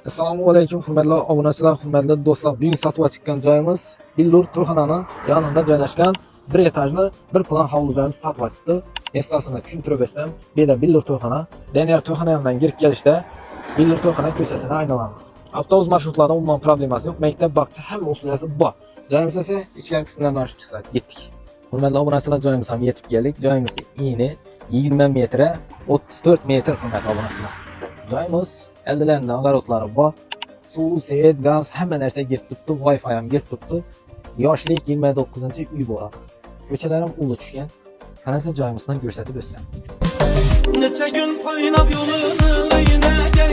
Assalomu alaykum hurmatli obunachilar, hurmatli do'stlar. Bugun sotuvga chiqqan joyimiz Billur To'yxonaning yonida joylashgan bir etajli bir plan hovli joyimiz sotuvga chiqdi. Esasini tushuntirib bersam, bu yerda Billur To'yxona, Deniyor To'yxona yonidan kirib kelishda Billur To'yxona ko'chasini aylanamiz. Avtobus marshrutlaridan umuman problemasi yo'q. Maktab, bog'cha hamma usulasi bor. Joyimiz esa ichki qismdan oshib chiqsak ketdik. Hurmatli obunachilar, joyimiz ham yetib keldik. Joyimiz eni 20 metr, 34 metr hurmatli obunachilar. Joyimiz eldilerinde agarotlari bor. Suv, svet, gaz hamma narsa kelib turibdi. Wi-Fi ham kelib turibdi. Yoshlik 29-uy bo'ladi. Ko'chalarim ulu tushgan. Qarasa joyimizdan ko'rsatib o'tsam. Necha gün qaynab yo'lini yine gel